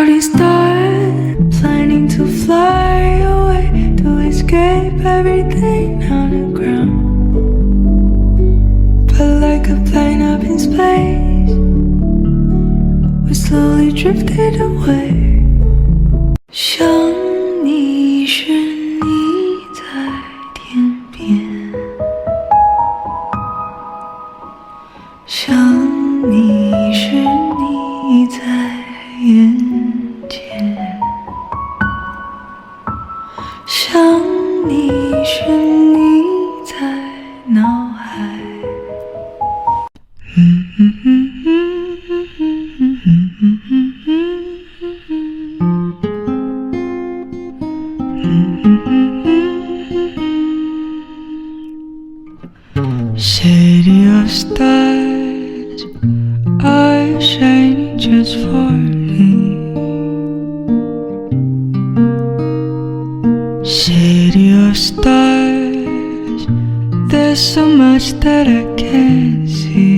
cloudy start, planning to fly away to escape everything on the ground. But like a plane up in space, we slowly drifted away. 想你时你在天边，想你时你在眼前，想你时你在脑海。City of stars are shining just for me. City of stars, there's so much that I can't see.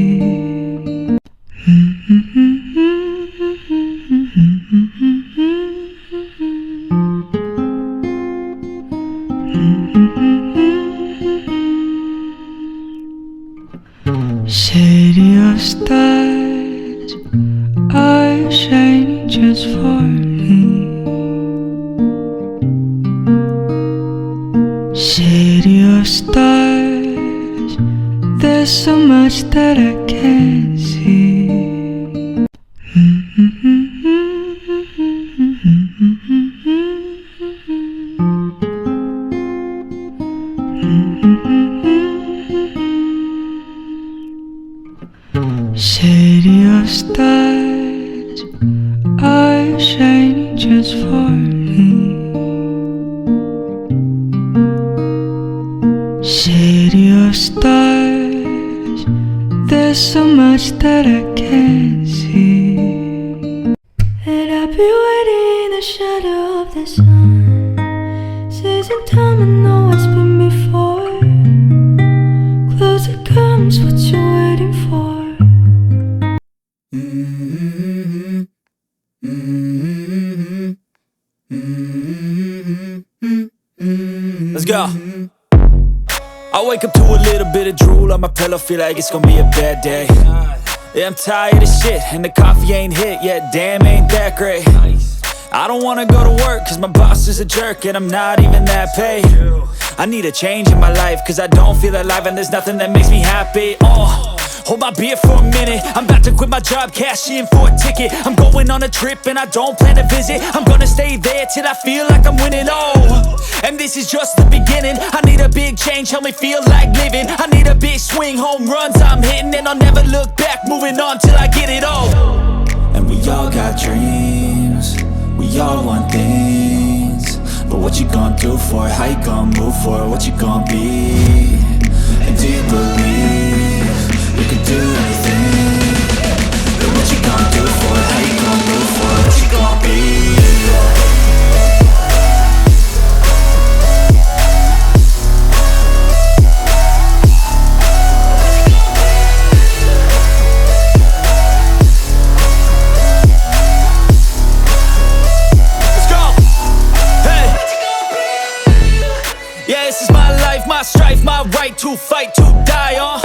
City of stars are shining just for me. City of stars, there's so much that I can't see. City of stars are shining just for me. City of stars, there's so much that I can't see. And I'll be waiting in the shadow of the sun, seizing time and know what's been before. Closer comes what you're waiting for. Let's go. I wake up to a little bit of drool on my pillow, feel like it's gonna be a bad day. Yeah, I'm tired of shit, and the coffee ain't hit yet, damn, ain't that great. I don't wanna go to work, cause my boss is a jerk, and I'm not even that paid. I need a change in my life, cause I don't feel alive, and there's nothing that makes me happy. Hold my beer for a minute, I'm about to quit my job, cash in for a ticket. I'm going on a trip and I don't plan to visit. I'm gonna stay there till I feel like I'm winning, and this is just the beginning. I need a big change, help me feel like living. I need a big swing, home runs I'm hitting, and I'll never look back, moving on till I get it all. And we all got dreams, we all want things, but what you gonna do for it? How you gonna move for it? What you gonna be? And do you believe you can do anything? But what you gonna do for it? How you gonna move for it? What you gonna be? My strife, my right to fight, to die on.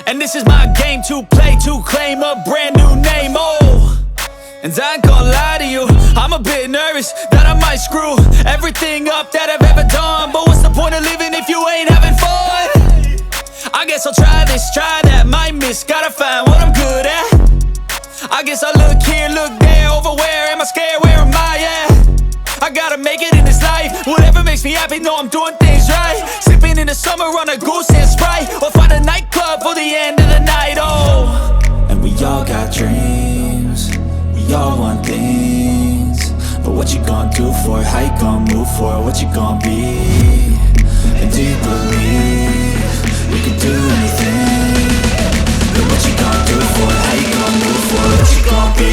And this is my game to play, to claim a brand new name, And I ain't gonna lie to you, I'm a bit nervous that I might screw everything up that I've ever done. But what's the point of living if you ain't having fun? I guess I'll try this, try that, might miss, gotta find what I'm good at. I guess I look here, look there, over where am I scared, where am I at? I gotta make it in this life, whatever makes me happy, know I'm doing things right. Sipping in the summer on a goose and Sprite, or find a nightclub for the end of the night, And we all got dreams, we all want things, but what you gonna do for it? How you gonna move for it? What you gonna be? And do you believe you can do anything? But what you gonna do for it? How you gonna move for it? What you gonna be?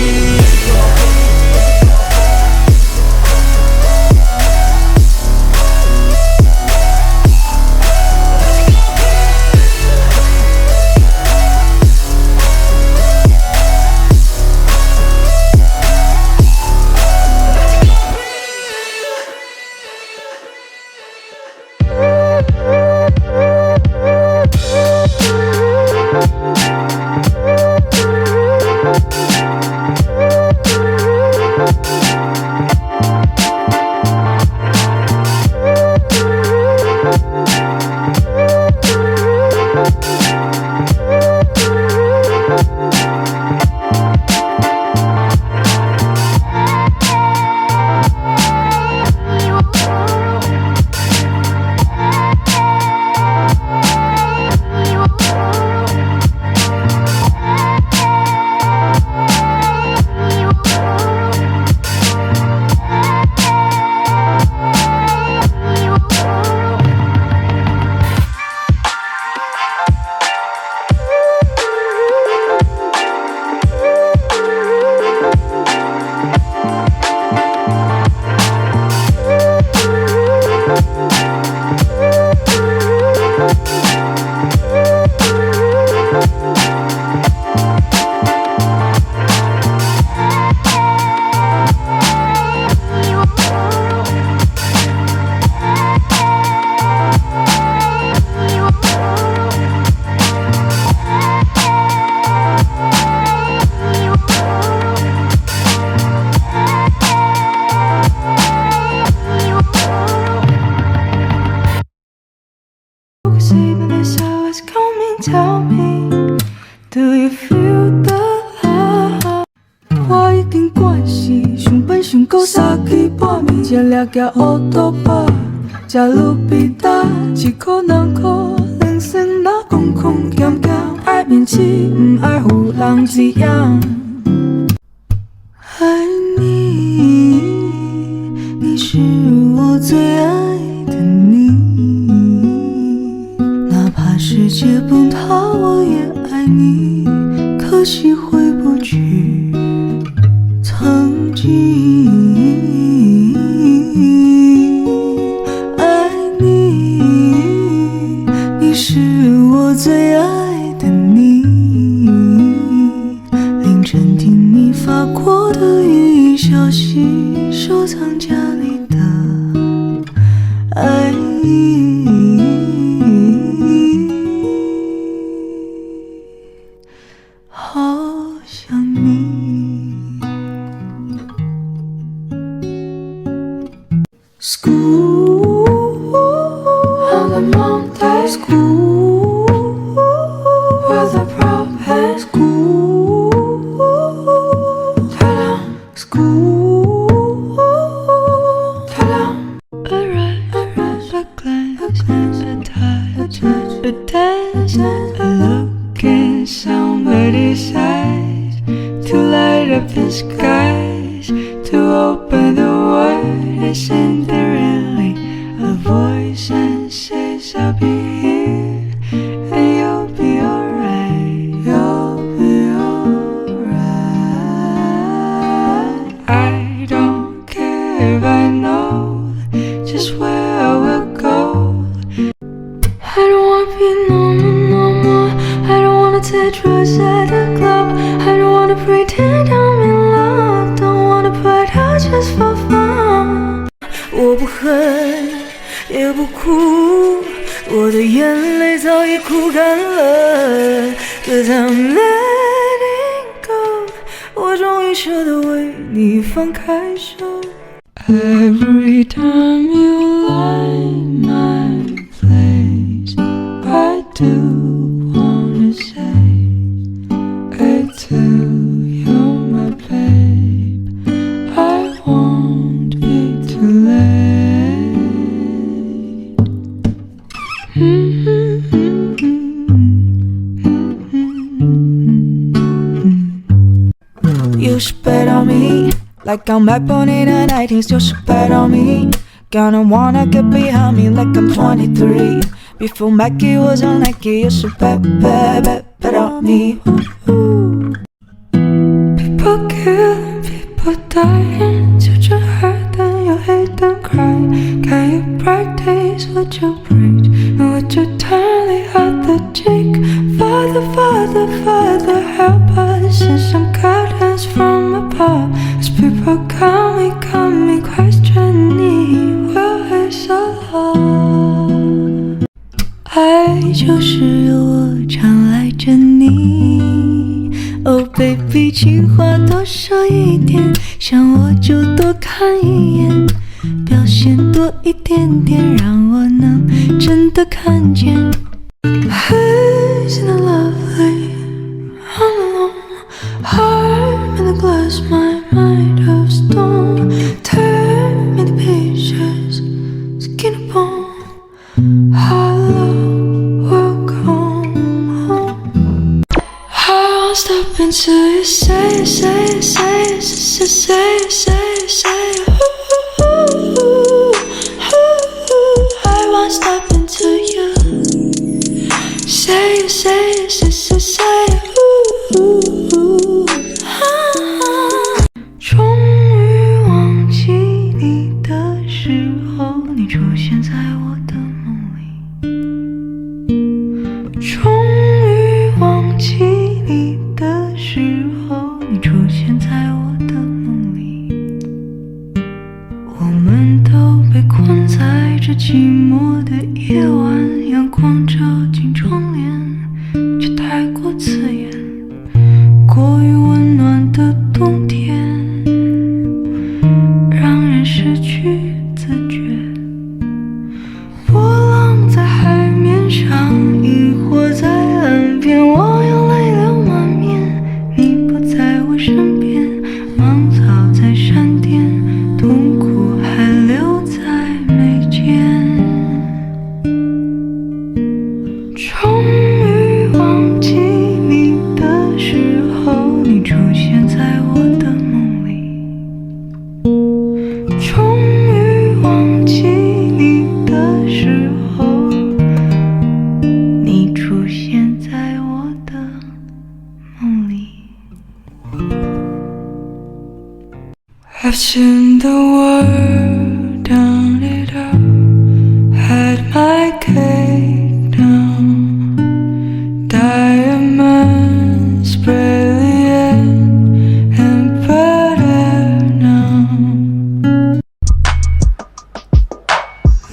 定关系，熊本熊狗三更半暝，吃了架乌托邦，吃路边摊，一口两口，人生哪空空咸咸，爱面子不爱互人滋养。爱你，你是我最爱的你，哪怕世界崩塌，我也爱你。可惜回不去曾经。爱你，你是我最爱的你。凌晨听你发过的语音消息，收藏家里的爱意。好想你。School on the mountain. School where the prophets. School, school, a glance, a touch, a dance, a look in somebody's eyes, to light up the skies, to open the world and send the really a voice and says I'll be here and you'll be alright, you'll be alright. I don't care if I know just where I will go. I don't wanna be normal no more. I don't wanna take drugs at the club. I don't wanna pretend I'm in love. Don't wanna put out just for fun. 我不恨也不哭，我的眼泪早已哭干了。Cause I'm letting go， 我终于舍得为你放开手。Every time you light my place, I do wanna say it too. You're my babe, I won't be too late. You should bet on me, like I'm back on in the 19s. You should bet on me, gonna wanna get behind me like I'm 23. Before Mackie was on Nike, you should bet on me. People killing, people dying, such a hurt and you hate and cry. Can you practice what you preach? And would you turn the other cheek? Father, Father, Father, help us in some guidance from above. As people got me questioning, where is our love? 爱就是有我常来着你。Oh baby， 情话多说一点，想我就多看一眼，表现多一点点，让我能真的看见。Isn't it lovely? I'm alone, heart in the glass, my mind of stone. Tear me to pieces, skin and bone. Hello, welcome home. I won't stop until you say, say, say, say, say, say, say. Ooh, ooh, ooh. I won't stop until you say, say, say, say, say. Ooh, ooh, ah. 终于忘记你的时候，你出现在我的梦里。终于忘记你的时候，你出现在我的梦里。我们都被困在这寂寞的夜晚，阳光照进窗帘，却太过刺眼，过于温暖的冬天，让人失去自觉。波浪在海面上，萤火在岸边，我用泪流满面，你不在我身边，忙 I've seen the world, done it all, had my cake down. Diamonds, brilliant and butter now.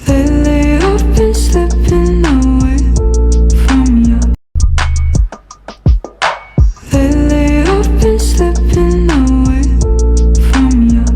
Lately I've been slipping